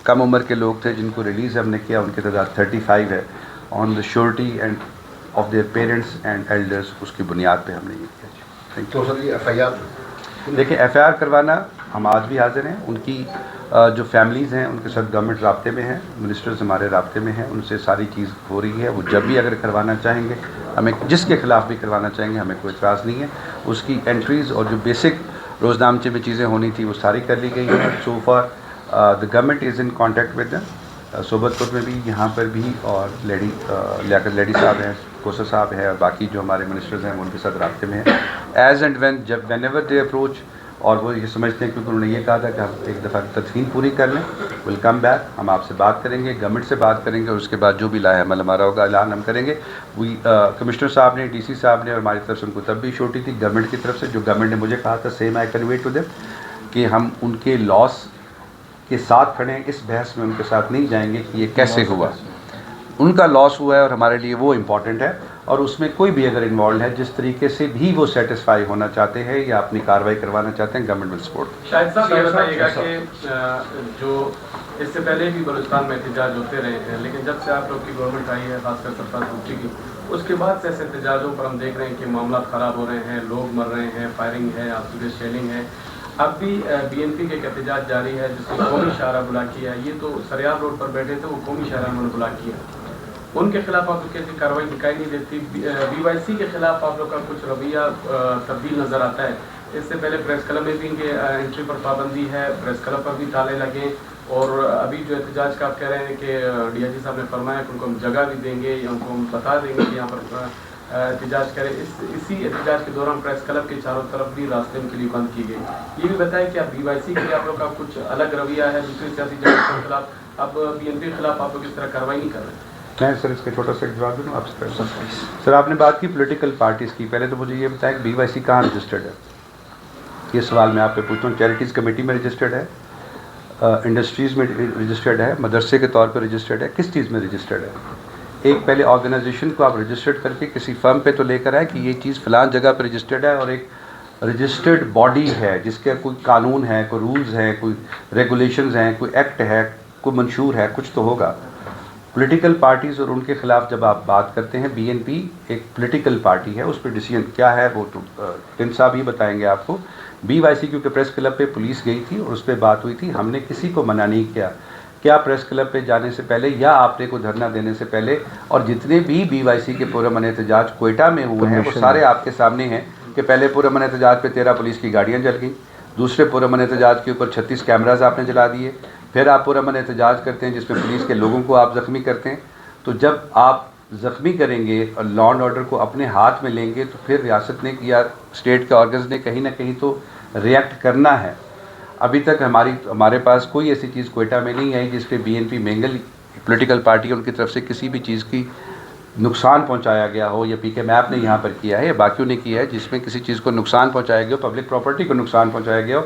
कम उम्र के लोग थे जिनको रिलीज़ हमने किया, उनकी तादाद 35 है on the surety end of their parents and elders, उसकी बुनियाद पे हमने ये किया। Thank you. तो सर ये एफआईआर देखिए एफआईआर करवाना हम आज भी हाजिर हैं, उनकी जो फैमिलीज़ हैं उनके साथ गवर्नमेंट राब्ते में है, मिनिस्टर्स हमारे राब्ते में हैं, उनसे सारी चीज़ हो रही है। वो जब भी अगर करवाना चाहेंगे, हमें जिसके ख़िलाफ़ भी करवाना चाहेंगे, हमें कोई इतराज़ नहीं है। उसकी एंट्रीज़ और जो बेसिक रोज़नामचे में चीज़ें होनी थी वो सारी कर ली गई हैं। So far the government is in contact with them, Sobatpur में भी, यहाँ पर भी, और लियाकत लेडी साहब हैं, कोसर साहब है और बाकी जो हमारे मिनिस्टर्स हैं वो उनके साथ राब्ते में हैं। एज़ एंड व्हेन, जब वेन एवर दे अप्रोच और वो ये समझते हैं, क्योंकि उन्होंने ये कहा था कि हम एक दफ़ा तदफीन पूरी कर लें, विल कम बैक, हम आपसे बात करेंगे, गवर्नमेंट से बात करेंगे और उसके बाद जो भी लाए अमल हमारा होगा ऐलान हम करेंगे। कमिश्नर साहब ने, डीसी साहब ने और हमारी तरफ से उनको तब भी छोटी थी गवर्नमेंट की तरफ से, जो गवर्नमेंट ने मुझे कहा था same I convey to them कि हम उनके लॉस के साथ खड़े हैं, इस बहस में उनके साथ नहीं जाएंगे कि ये कैसे हुआ। उनका लॉस हुआ है और हमारे लिए वो इम्पॉर्टेंट है और उसमें कोई भी अगर इन्वॉल्व है, जिस तरीके से भी वो सेटिस्फाई होना चाहते हैं या अपनी कार्रवाई करवाना चाहते हैं, गवर्नमेंट विल सपोर्ट। शायद साहब ये बताइएगा कि जो इससे पहले भी बलूचिस्तान में एहतजाज होते रहे हैं, लेकिन जब से आप लोग की गवर्नमेंट आई है, खासकर सरफराज भुट्टी की, उसके बाद से ऐसे एहतजाजों पर हम देख रहे हैं कि मामला ख़राब हो रहे हैं, लोग मर रहे हैं, फायरिंग है, आपसी शेलिंग है। अब भी बीएनपी के एहतजाज जारी है जिसको कौमी शाहरा बुला किया है। ये तो सरियाब रोड पर बैठे थे, वो कौमी शाहरा उन्होंने बुला किया, उनके खिलाफ आप लोग कैसी कार्रवाई दिखाई नहीं देती। बीवाईसी के खिलाफ आप लोग का कुछ रवैया तब्दील नज़र आता है। इससे पहले प्रेस क्लब में भी इनके एंट्री पर पाबंदी है, प्रेस क्लब पर भी ताले लगे, और अभी जो एहतजाज का आप कह रहे हैं कि डीआईजी साहब ने फरमाया कि उनको हम जगह भी देंगे या उनको हम बता देंगे कि यहाँ पर एहतजाज करें। इसी एहतजाज के दौरान प्रेस क्लब के चारों तरफ भी रास्ते उनके लिए बंद की गई। ये भी बताएं कि आप बीवाईसी के लिए आप लोग का कुछ अलग रवैया है दूसरी सियासी जमात के खिलाफ, अब बीएनपी के खिलाफ आप लोग इस तरह कार्रवाई नहीं कर रहे हैं? मैं सर इसका छोटा सा जवाब दूँ आपसे। सर आपने बात की पॉलिटिकल पार्टीज़ की, पहले तो मुझे ये बताएं कि बीवाईसी कहाँ रजिस्टर्ड है? ये सवाल मैं आपसे पूछता हूँ। चैरिटीज़ कमेटी में रजिस्टर्ड है, इंडस्ट्रीज़ में रजिस्टर्ड है, मदरसे के तौर पर रजिस्टर्ड है, किस चीज़ में रजिस्टर्ड है? एक पहले ऑर्गेनाइजेशन को आप रजिस्टर्ड करके किसी फर्म पे तो लेकर आए कि ये चीज़ फ़लाँ जगह पर रजिस्टर्ड है, और एक रजिस्टर्ड बॉडी है, जिसके कोई कानून है, कोई रूल्स हैं, कोई रेगुलेशंस हैं, कोई एक्ट है, कोई मंशूर है, कुछ तो होगा। पॉलिटिकल पार्टीज़ और उनके ख़िलाफ़ जब आप बात करते हैं, बीएनपी एक पॉलिटिकल पार्टी है, उस पर डिसीजन क्या है वो तो टिन साहब ही बताएंगे आपको। BYC क्योंकि प्रेस क्लब पे पुलिस गई थी और उस पर बात हुई थी, हमने किसी को मना नहीं किया। क्या प्रेस क्लब पे जाने से पहले या आपने को धरना देने से पहले, और जितने भी BYC के पुरअमन एहतजाज कोयटा में हुए हैं वो सारे आपके सामने हैं कि पहले पुरअमन एहतजाज पे 13 पुलिस की गाड़ियाँ जल गई, दूसरे पुरअमन एहतजाज के ऊपर 36 कैमराज आपने जला दिए, फिर आप पुरअमन एहतजाज करते हैं जिसमें पुलिस के लोगों को आप ज़ख्मी करते हैं। तो जब आप ज़ख्मी करेंगे और लॉ एंड ऑर्डर को अपने हाथ में लेंगे तो फिर रियासत ने या स्टेट के ऑर्गन्स ने कहीं ना कहीं तो रिएक्ट करना है। अभी तक हमारे पास कोई ऐसी चीज़ कोयटा में नहीं आई जिस पे BNP मेंगल पॉलिटिकल पार्टी उनकी तरफ से किसी भी चीज़ की नुकसान पहुंचाया गया हो, या PK मैप ने यहाँ पर किया है या बाकियों ने किया है जिसमें किसी चीज़ को नुकसान पहुंचाया गया हो, पब्लिक प्रॉपर्टी को नुकसान पहुंचाया गया हो।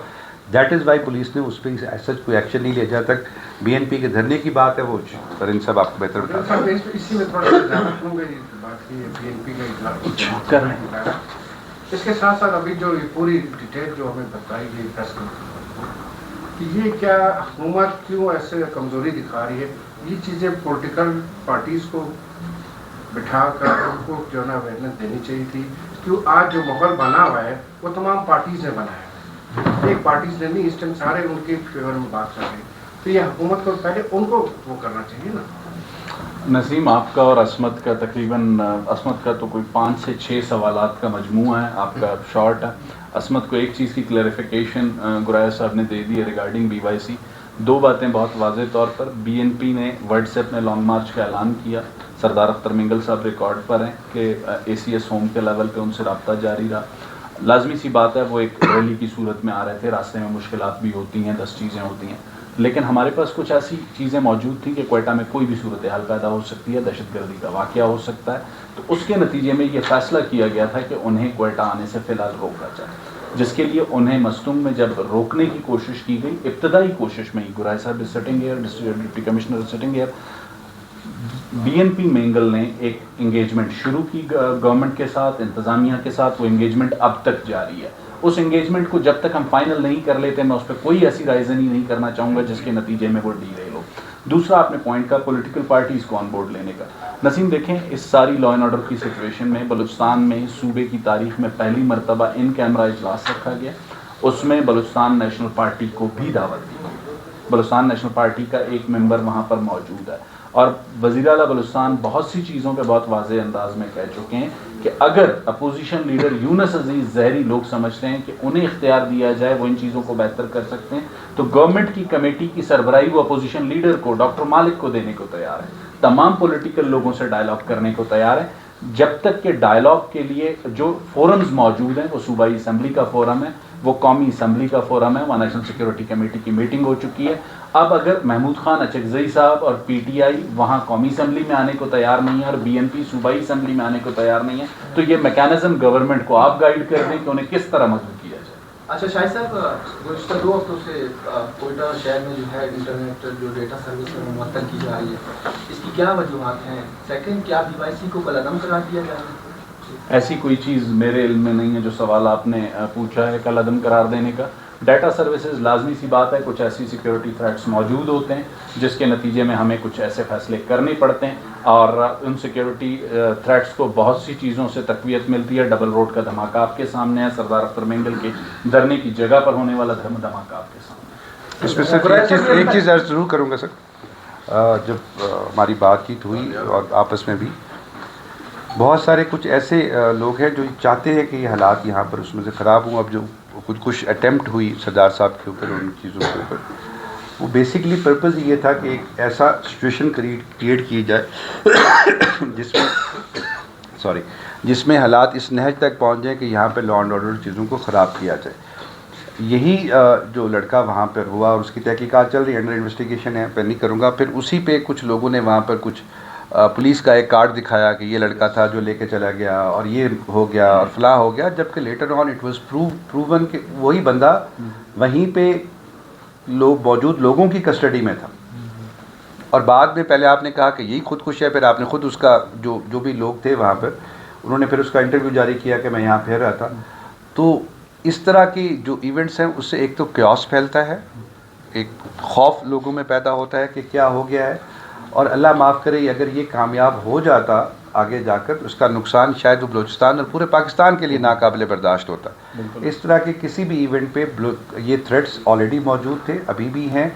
दैट इज़ वाई पुलिस ने उस पर सच कोई एक्शन नहीं लिया। जहाँ तक BNP के धरने की बात है वो पर इन सब आपको बेहतर बता इसी में थोड़ा सा ध्यान रखूंगा, ये बात की BNP का इजलास कर रहे हैं। इसके साथ साथ अभी जो ये पूरी डिटेल जो हमें बताई गई प्रेस कि ये क्या हुकूमत क्यों ऐसे कमजोरी दिखा रही है, ये चीज़ें पॉलिटिकल पार्टीज़ को बिठा कर उनको जो ना अवेयरनेस देनी चाहिए थी। क्यों आज जो माहौल बना हुआ है वो तमाम पार्टीज़ ने बनाया है, एक पार्टीज़ ने नहीं, इस टाइम सारे उनके फेवर में बात कर रहे हैं। तो ये हुकूमत को पहले उनको वो करना चाहिए ना। नसीम, आपका और असमत का तकरीबन असमत का तो कोई 5 से 6 सवालात का मजमूआ है, आपका शॉर्ट है। असमत को एक चीज़ की क्लैरिफिकेशन गुराया साहब ने दे दी है रिगार्डिंग BYC। 2 बातें बहुत वाज़ेह तौर पर, BNP ने व्हाट्सएप में लॉन्ग मार्च का ऐलान किया, सरदार अख्तर मिंगल साहब रिकॉर्ड पर हैं कि ACS होम के लेवल पे उनसे रब्ता जारी रहा। लाजमी सी बात है वो एक रैली की सूरत में आ रहे थे, रास्ते में मुश्किलात भी होती हैं, 10 चीज़ें होती हैं, लेकिन हमारे पास कुछ ऐसी चीज़ें मौजूद थी कि कोयटा में कोई भी सूरत हाल पैदा हो सकती है, दहशतगर्दी का वाक़या हो सकता है। तो उसके नतीजे में ये फ़ैसला किया गया था कि उन्हें कोयटा आने से फ़िलहाल रोका जाए, जिसके लिए उन्हें मस्तूंग में जब रोकने की कोशिश की गई, इब्तदाई कोशिश में ही गुराय साहब sitting air, deputy commissioner sitting air, BNP Mengal ने एक इंगेजमेंट शुरू की गवर्नमेंट के साथ, इंतज़ामिया के साथ। वो इंगेजमेंट अब तक जारी है। उस इंगेजमेंट को जब तक हम फाइनल नहीं कर लेते, मैं उस पर कोई ऐसी राइजनी नहीं करना चाहूँगा जिसके नतीजे में वो डीरेल हो। दूसरा आपने पॉइंट का पॉलिटिकल पार्टीज़ को ऑन बोर्ड लेने का। नसीम देखें, इस सारी लॉ एंड ऑर्डर की सिचुएशन में बलूचिस्तान में सूबे की तारीख में पहली मरतबा इन कैमरा इजलास रखा गया, उसमें बलूचिस्तान नेशनल पार्टी को भी दावत दी गई। बलूचिस्तान नेशनल पार्टी का एक मेंबर वहाँ पर मौजूद है और वज़ीर आला बलूचिस्तान बहुत सी चीज़ों के बहुत वाज़ेह अंदाज में कह चुके हैं कि अगर अपोजिशन लीडर यूनुस अजीज़ ज़हरी लोग समझते हैं कि उन्हें इख्तियार दिया जाए, वो इन चीज़ों को बेहतर कर सकते हैं, तो गवर्नमेंट की कमेटी की सरबराही वो अपोजिशन लीडर को, डॉक्टर मालिक को देने को तैयार है। तमाम पॉलिटिकल लोगों से डायलॉग करने को तैयार है। जब तक के डायलॉग के लिए जो फोरम्स मौजूद हैं, वो सूबाई असम्बली का फोरम है, वो कौमी असम्बली का फोरम है, वहाँ नेशनल सिक्योरिटी कमेटी की मीटिंग हो चुकी है। अब अगर महमूद खान अचकज़ई साहब और PTI वहाँ कौमी असम्बली में आने को तैयार नहीं है और BNP सूबाई असम्बली में आने को तैयार नहीं है, तो ये मैकेनिज्म गवर्नमेंट को आप गाइड कर दें कि उन्हें किस तरह मदद किया जाए। अच्छा शाहिद साहब, गुज़श्ता 2 हफ्तों से कोयटा शहर में जो है इंटरनेट जो डेटा सर्विस है मुअत्तल की जा रही है, इसकी क्या वजूहत हैं? सेकंड, क्या BYC को कलअदम करार दिया जाएगा? ऐसी कोई चीज़ मेरे इल्म में नहीं है जो सवाल आपने पूछा है कलअदम करार देने का। डाटा सर्विसेज लाजमी सी बात है, कुछ ऐसी सिक्योरिटी थ्रेट्स मौजूद होते हैं जिसके नतीजे में हमें कुछ ऐसे फैसले करने पड़ते हैं और उन सिक्योरिटी थ्रेट्स को बहुत सी चीज़ों से तक़वियत मिलती है। डबल रोड का धमाका आपके सामने है, सरदार अख्तर मिंगल के धरने की जगह पर होने वाला धमाका आपके सामने। इसमें सिर्फ एक चीज़ अर्ज़ ज़रूर करूँगा सर, जब हमारी बातचीत हुई और आपस में भी बहुत सारे कुछ ऐसे लोग हैं जो चाहते हैं कि ये हालात यहाँ पर उसमें से ख़राब हों। अब जो कुछ अटेम्प्ट हुई सरदार साहब के ऊपर, उन चीज़ों के ऊपर, वो बेसिकली पर्पज़ ये था कि एक ऐसा सिचुएशन क्रिएट की जाए जिसमें हालात इस नहज तक पहुँच जाए कि यहाँ पर लॉ एंड ऑर्डर चीज़ों को ख़राब किया जाए। यही जो लड़का वहाँ पर हुआ और उसकी तहकीकात चल रही है, अंडर इन्वेस्टिगेशन है, मैं नहीं करूँगा। फिर उसी पे कुछ लोगों ने वहाँ पर कुछ पुलिस का एक कार्ड दिखाया कि ये लड़का था जो लेके चला गया और ये हो गया और फलाह हो गया, जबकि later on it was proven कि वही बंदा वहीं पे मौजूद लोगों की कस्टडी में था। और बाद में पहले आपने कहा कि यही खुदकुश है, फिर आपने खुद उसका जो भी लोग थे वहाँ पर, उन्होंने फिर उसका इंटरव्यू जारी किया कि मैं यहाँ फिर रहा था। तो इस तरह की जो इवेंट्स हैं उससे एक तो क्यास फैलता है, एक खौफ लोगों में पैदा होता है कि क्या हो गया है, और अल्लाह माफ़ करे अगर ये कामयाब हो जाता आगे जाकर तो उसका नुकसान शायद वो बलूचिस्तान और पूरे पाकिस्तान के लिए नाकाबिले बर्दाश्त होता। इस तरह के किसी भी इवेंट पे ये थ्रेट्स ऑलरेडी मौजूद थे, अभी भी हैं,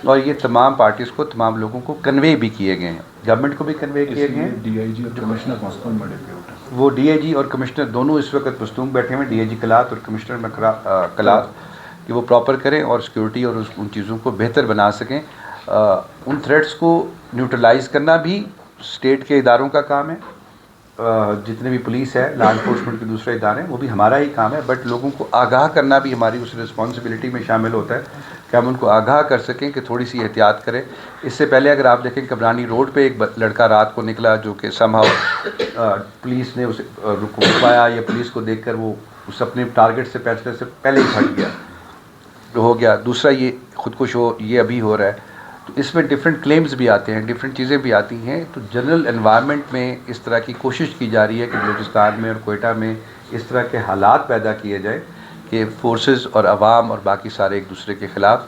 और ये तमाम पार्टीज़ को, तमाम लोगों को कन्वे भी किए गए हैं, गवर्नमेंट को भी कन्वे किए गए हैं। DIG और कमिश्नर मस्तूम बड़े पे होता है। वो DIG और कमिश्नर दोनों इस वक्त मस्तूम बैठे हुए हैं, DIG कलात और कमिश्नर कलात, कि वो प्रॉपर करें और सिक्योरिटी और उन चीज़ों को बेहतर बना सकें। उन थ्रेट्स को न्यूट्रलाइज़ करना भी स्टेट के इदारों का काम है, जितने भी पुलिस है, लॉ इन्फोर्समेंट के दूसरे इदारे हैं, वो भी हमारा ही काम है, बट लोगों को आगाह करना भी हमारी उस रिस्पॉन्सिबिलिटी में शामिल होता है कि हम उनको आगाह कर सकें कि थोड़ी सी एहतियात करें। इससे पहले अगर आप देखें कबरानी रोड पे एक लड़का रात को निकला जो कि समहाउ पुलिस ने उसे रुक पाया, या पुलिस को देखकर वो उस अपने टारगेट से फैसले से पहले ही हट गया, हो गया। दूसरा ये खुदकुश हो, ये अभी हो रहा है। तो इसमें डिफरेंट क्लेम्स भी आते हैं, डिफरेंट चीज़ें भी आती हैं। तो जनरल एनवायरनमेंट में इस तरह की कोशिश की जा रही है कि बलूचिस्तान में और कोयटा में इस तरह के हालात पैदा किए जाए कि फोर्सेस और अवाम और बाकी सारे एक दूसरे के ख़िलाफ़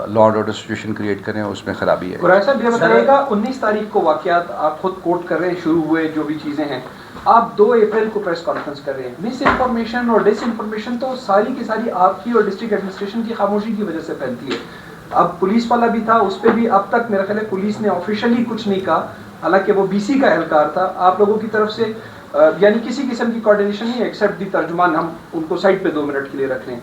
law and order situation create करें, उसमें ख़राबी है। कुरैश साहब ये बताइएगा, 19 तारीख को वाक़यात आप खुद कोट कर रहे हैं, शुरू हुए जो भी चीज़ें हैं, आप 2 अप्रैल को प्रेस कॉन्फ्रेंस कर रहे हैं। मिस इन्फॉर्मेशन और डिस इन्फॉर्मेशन तो सारी की सारी आपकी और डिस्ट्रिक्ट एडमिनिस्ट्रेशन की खामोशी की वजह से फैलती है। अब पुलिस वाला भी था, उस पर भी अब तक मेरा ख्याल है पुलिस ने ऑफिशियली कुछ नहीं कहा, हालांकि वो BC का एहलकार था। आप लोगों की तरफ से यानी किसी किस्म की कोऑर्डिनेशन नहीं, एक्सेप्ट दी तर्जुमान, हम उनको साइड पे 2 मिनट के लिए रख लें।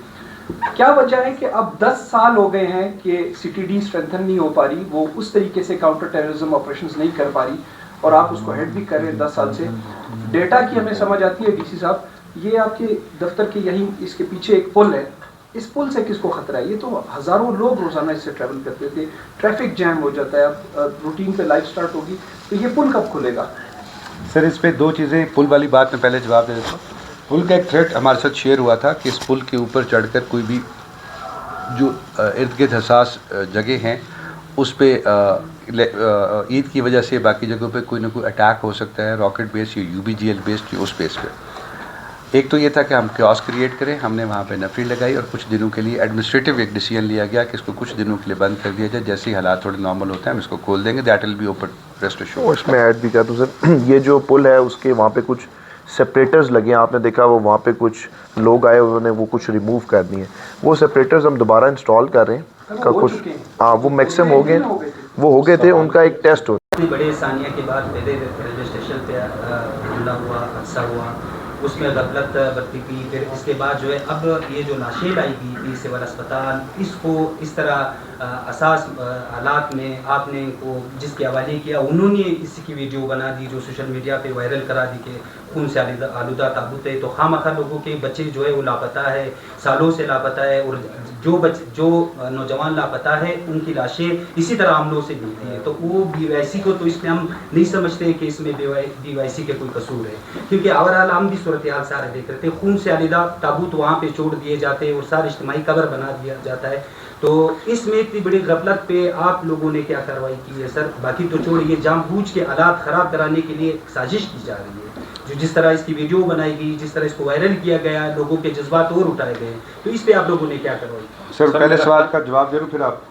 क्या वजह है कि अब 10 साल हो गए हैं कि CTD स्ट्रेंथन नहीं हो पा रही, वो उस तरीके से काउंटर टेररिज्म ऑपरेशंस नहीं कर पा रही, और आप उसको हेड भी कर रहे हैं 10 साल से। डेटा की हमें समझ आती है DC साहब, ये आपके दफ्तर के यहीं इसके पीछे एक पुल है, इस पुल से किसको खतरा है? ये तो हज़ारों लोग रोज़ाना इससे ट्रैवल करते थे, ट्रैफिक जैम हो जाता है, अब रूटीन पे लाइफ स्टार्ट होगी, तो ये पुल कब खुलेगा? सर इस पे 2 चीज़ें, पुल वाली बात में पहले जवाब दे देता हूँ। पुल का एक थ्रेट हमारे साथ शेयर हुआ था कि इस पुल के ऊपर चढ़कर कोई भी जो इर्द गिर्द हसास जगह हैं उस पर ईद की वजह से बाकी जगहों पे कोई ना कोई अटैक हो सकता है, रॉकेट बेस्ड या UBGL बेस्ड, उस बेस पे। एक तो ये था कि हम क्यास क्रिएट करें, हमने वहाँ पे नफरी लगाई, और कुछ दिनों के लिए एडमिनिस्ट्रेटिव एक डिसीजन लिया गया कि इसको कुछ दिनों के लिए बंद कर दिया जाए, जैसे ही हालात थोड़े नॉर्मल होते हैं हम इसको खोल देंगे, that will be open rest assured. इसमें ऐड भी कर दूँ सर, ये जो पुल है उसके वहाँ पे कुछ सेपरेटर्स लगे हैं, आपने देखा वो वहाँ पे कुछ लोग आए, उन्होंने वो कुछ रिमूव कर दिए, वो सेपरेटर्स हम दोबारा इंस्टॉल कर रहे हैं का कुछ, हाँ वो मैक्सिमम हो गए, वो हो गए थे, उनका एक टेस्ट हो। इतने बड़े सानिया के बाद पहले रेलवे स्टेशन पे हमला हुआ, हादसा हुआ, उसमें गफलत बरती गई, फिर इसके बाद जो है अब ये जो लाशें लाई गई थी सिविल अस्पताल, इसको इस तरह असास हालात में आपने को जिसके हवाले किया, उन्होंने इसकी वीडियो बना दी जो सोशल मीडिया पे वायरल करा दी कि खून से आलूदा ताबूत है, तो खामखा लोगों के बच्चे जो है वो लापता है, सालों से लापता है, और जो नौजवान लापता है उनकी लाशें इसी तरह हमलों से मिलती हैं। तो वो BYC को तो इसमें हम नहीं समझते कि इसमें BYC के कोई कसूर है, क्योंकि ओवरऑल हम भी सूरत हाल सारे देख रहे थे, खून से आलिदा ताबूत वहाँ पे छोड़ दिए जाते हैं और सारे इज्तिमाई कब्र बना दिया जाता है। तो इसमें इतनी बड़ी गफलत पे आप लोगों ने क्या कार्रवाई की है सर? बाकी तो छोड़िए, जानबूझ के हालात ख़राब कराने के लिए साजिश की जा रही है, जो जिस तरह इसकी वीडियो बनाई गई, जिस तरह इसको वायरल किया गया, लोगों के जज्बात और उठाए गए, तो इस पे आप लोगों ने क्या कार्रवाई की? सर पहले सवाल का जवाब दे दूँ, फिर आप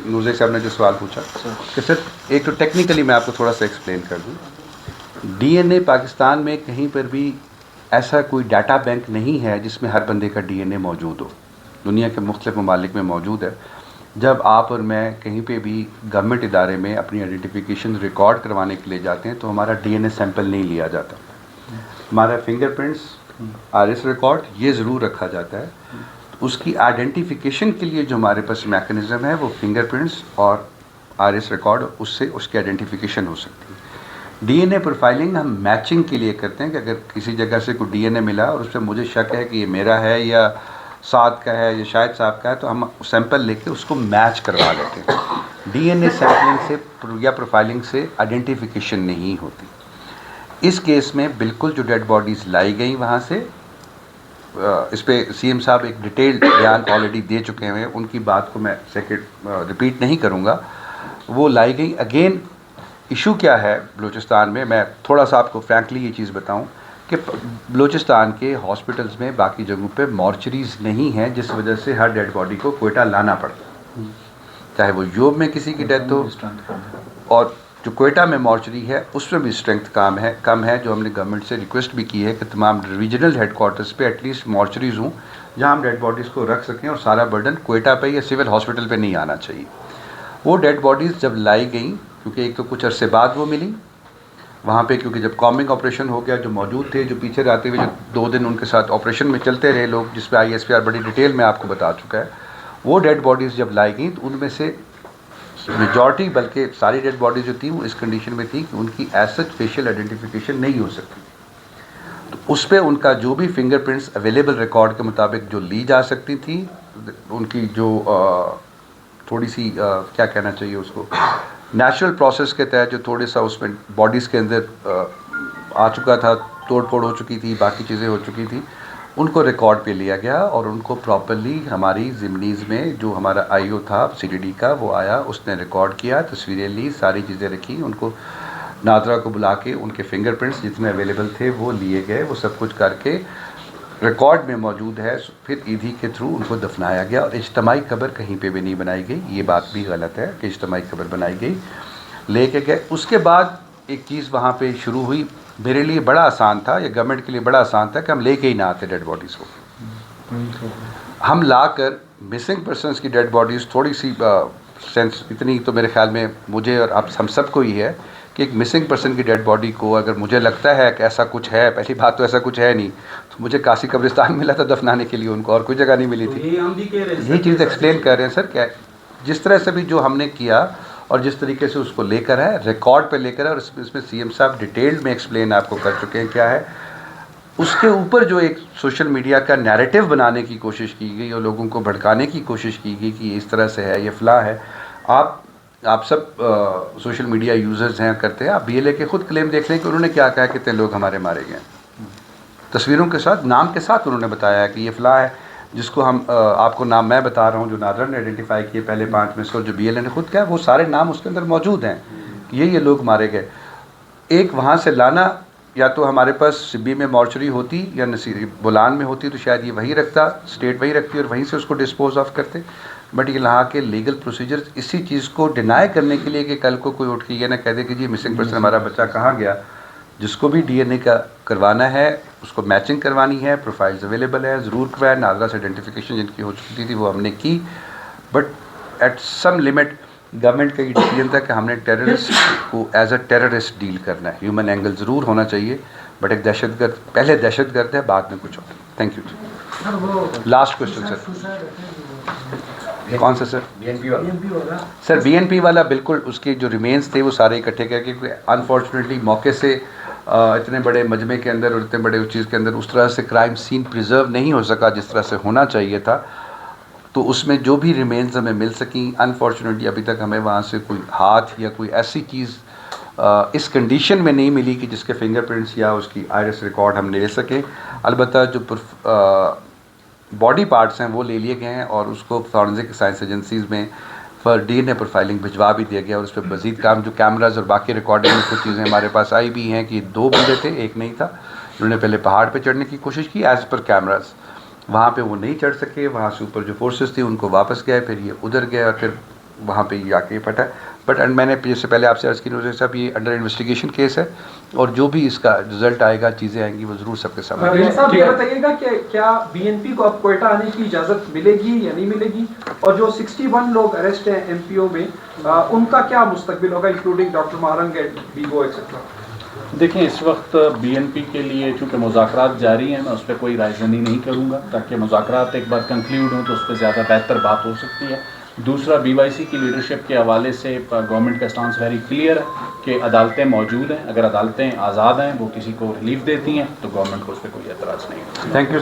नूज़े साहब ने जो सवाल पूछा कि सर एक तो टेक्निकली मैं आपको थोड़ा सा एक्सप्लेन कर दूँ। DNA पाकिस्तान में कहीं पर भी ऐसा कोई डाटा बैंक नहीं है जिसमें हर बंदे का DNA मौजूद हो, दुनिया के मुख्तलिफ ममालिक में मौजूद है। जब आप और मैं कहीं पे भी गवर्नमेंट इदारे में अपनी आइडेंटिफिकेशन रिकॉर्ड करवाने के लिए जाते हैं तो हमारा DNA सैंपल नहीं लिया जाता, हमारा फिंगरप्रिंट्स, आरिस रिकॉर्ड ये ज़रूर रखा जाता है। तो उसकी आइडेंटिफिकेशन के लिए जो हमारे पास मैकेनिज़्म है वो फिंगरप्रिंट्स और आरिस रिकॉर्ड, उससे उसकी आइडेंटिफिकेशन हो सकती है। DNA प्रोफाइलिंग हम मैचिंग के लिए करते हैं कि अगर किसी जगह से कोई DNA मिला और उस पर मुझे शक है कि ये मेरा है या साद का है या शायद साहब का है, तो हम सैंपल लेके उसको मैच करवा लेते हैं। DNA सैम्पलिंग से या प्रोफाइलिंग से आइडेंटिफिकेशन नहीं होती। इस केस में बिल्कुल जो डेड बॉडीज़ लाई गई वहाँ से, इस पे CM साहब एक डिटेल्ड बयान ऑलरेडी दे चुके हैं, उनकी बात को मैं रिपीट नहीं करूँगा। वो लाई गई, अगेन इशू क्या है बलूचिस्तान में, मैं थोड़ा सा आपको फ्रैंकली ये चीज़ बताऊँ कि बलूचिस्तान के हॉस्पिटल्स में बाकी जगहों पे मॉर्चरीज नहीं हैं, जिस वजह से हर डेड बॉडी को क्वेटा लाना पड़ता, चाहे वो यूब में किसी की डेथ हो, और जो क्वेटा में मॉर्चरी है उसमें भी स्ट्रेंथ कम है। जो हमने गवर्नमेंट से रिक्वेस्ट भी की है कि तमाम रीजनल हेडक्वार्टर्स पे एटलीस्ट मॉर्चरीज हों जहां हम डेड बॉडीज़ को रख सकें, और सारा बर्डन क्वेटा पे या सिविल हॉस्पिटल पे नहीं आना चाहिए। वो डेड बॉडीज़ जब लाई गई, क्योंकि एक तो कुछ अरसे बाद वो मिली वहाँ पे, क्योंकि जब कॉमिंग ऑपरेशन हो गया, जो मौजूद थे, जो पीछे रहते हुए जो 2 दिन उनके साथ ऑपरेशन में चलते रहे लोग, जिस पे ISPR बड़ी डिटेल में आपको बता चुका है, वो डेड बॉडीज़ जब लाई गई तो उनमें से मेजॉरिटी, बल्कि सारी डेड बॉडीज़ जो थी वो इस कंडीशन में थी कि उनकी एज सच फेशियल आइडेंटिफिकेशन नहीं हो सकती। तो उस पर उनका जो भी फिंगरप्रिंट्स अवेलेबल रिकॉर्ड के मुताबिक जो ली जा सकती थी, उनकी जो थोड़ी सी क्या कहना चाहिए उसको, नेचुरल प्रोसेस के तहत जो थोड़े सा उसमें बॉडीज़ के अंदर आ चुका था, तोड़ फोड़ हो चुकी थी, बाकी चीज़ें हो चुकी थी, उनको रिकॉर्ड पे लिया गया और उनको प्रॉपरली हमारी ज़िमनीज़ में जो हमारा IO था CDD का, वो आया, उसने रिकॉर्ड किया, तस्वीरें ली, सारी चीज़ें रखी, उनको नादरा को बुला के उनके फिंगरप्रिंट्स जितने अवेलेबल थे वो लिए गए, वो सब कुछ करके रिकॉर्ड में मौजूद है। फिर ईदी के थ्रू उनको दफनाया गया और इज्तमाई कब्र कहीं पे भी नहीं बनाई गई। ये बात भी गलत है कि इज्तमाई कब्र बनाई गई, लेके गए। उसके बाद एक चीज़ वहाँ पे शुरू हुई, मेरे लिए बड़ा आसान था, या गवर्नमेंट के लिए बड़ा आसान था कि हम लेके ही ना आते डेड बॉडीज़ को। हम ला कर मिसिंग पर्सनस की डेड बॉडीज़, थोड़ी सी सेंस इतनी तो मेरे ख्याल में मुझे और आप हम सबको ही है कि एक मिसिंग पर्सन की डेड बॉडी को अगर मुझे लगता है कि ऐसा कुछ है, पहली बात तो ऐसा कुछ है नहीं, तो मुझे काशी कब्रिस्तान मिला था दफनाने के लिए, उनको और कोई जगह नहीं मिली थी। यही चीज़ एक्सप्लेन कर रहे हैं सर, क्या जिस तरह से भी जो हमने किया और जिस तरीके से उसको लेकर है, रिकॉर्ड पे लेकर है, और इसमें CM साहब डिटेल्ड में एक्सप्लेन आपको कर चुके हैं क्या है। उसके ऊपर जो एक सोशल मीडिया का नैरेटिव बनाने की कोशिश की गई और लोगों को भड़काने की कोशिश की गई कि इस तरह से है, ये फला है। आप सब सोशल मीडिया यूज़र्स हैं, करते हैं, आप BLA के खुद क्लेम देख लें कि उन्होंने क्या कहा, कितने लोग हमारे मारे गए, तस्वीरों के साथ, नाम के साथ उन्होंने बताया है कि ये फला है, जिसको हम आपको नाम मैं बता रहा हूँ, जो नादरा ने आइडेंटिफाई किए पहले 5 में से, और जो BLA ने खुद कहा, वो सारे नाम उसके अंदर मौजूद हैं, ये लोग मारे गए। एक वहाँ से लाना, या तो हमारे पास सिब्बी में मॉर्चरी होती या नसीरी बुलान में होती, तो शायद ये वही रखता, स्टेट वही रखती और वहीं से उसको डिस्पोज ऑफ करते। बट ये यहाँ के लीगल प्रोसीजर्स इसी चीज़ को डिनाई करने के लिए कि कल को कोई उठ के ये ना कह दे कि जी मिसिंग पर्सन हमारा बच्चा कहाँ गया, जिसको भी DNA का करवाना है, उसको मैचिंग करवानी है, प्रोफाइल्स अवेलेबल है, ज़रूर करवाया। नादरा से आइडेंटिफिकेशन जिनकी हो चुकी थी वो हमने की, but at some limit government का ये डिसीजन था कि हमने टेररिस्ट को एज अ टेररिस्ट डील करना है। ह्यूमन एंगल ज़रूर होना चाहिए, बट एक दहशतगर्द पहले दहशतगर्द है, बाद में कुछ और। थैंक यू जी। लास्ट क्वेश्चन सर, कौन सा सर? BNP वाला सर, BNP वाला बिल्कुल उसके जो रिमेन्स थे वो सारे इकट्ठे करके, अनफॉर्चुनेटली मौके से इतने बड़े मजमे के अंदर और इतने बड़े उस चीज़ के अंदर उस तरह से क्राइम सीन प्रिजर्व नहीं हो सका जिस तरह से होना चाहिए था। तो उसमें जो भी रिमेन्स हमें मिल सकी, अनफॉर्चुनेटली अभी तक हमें वहाँ से कोई हाथ या कोई ऐसी चीज़ इस कंडीशन में नहीं मिली कि जिसके फिंगरप्रिंट्स या उसकी आइरिस रिकॉर्ड हम ले सकें। अलबत्ता जो बॉडी पार्ट्स हैं वो ले लिए गए हैं और उसको फॉरेंसिक साइंस एजेंसीज़ में फॉर DNA प्रोफाइलिंग भिजवा भी दिया गया, और उस पर मज़ीद काम, जो कैमराज और बाकी रिकॉर्डिंग में कुछ चीज़ें हमारे पास आई भी हैं कि 2 बंदे थे, एक नहीं था। उन्होंने पहले पहाड़ पे चढ़ने की कोशिश की एज़ पर कैमराज, वहाँ पे वो नहीं चढ़ सके, वहाँ से ऊपर जो फोर्सेस थी उनको वापस गए, फिर ये उधर गए और फिर वहाँ पे ये आके फटा। बट मैंने जैसे पहले आपसे अर्ज़ की नौजर साहब, ये अंडर इन्वेस्टिगेशन केस है और जो भी इसका रिजल्ट आएगा, चीज़ें आएंगी, वो ज़रूर सबके सामने। साहब ये बताइएगा कि क्या BNP को अब क्वेटा आने की इजाज़त मिलेगी या नहीं मिलेगी, और जो 61 लोग अरेस्ट हैं MPO में, उनका क्या मुस्तकबिल होगा, including doctor Marang and Bigo etcetera? देखें, इस वक्त BNP के लिए चूँकि मुज़ाकरात जारी हैं, मैं उस पर कोई रायज़नी नहीं करूँगा, ताकि मुज़ाकरात एक बार कंक्लूड हों तो उस पर ज़्यादा बेहतर बात हो सकती है। दूसरा, BYC की लीडरशिप के हवाले से गवर्नमेंट का स्टांस वेरी क्लियर है कि अदालतें मौजूद हैं, अगर अदालतें आज़ाद हैं, वो किसी को रिलीफ देती हैं, तो गवर्नमेंट को उस पर कोई एतराज़ नहीं है। Thank you.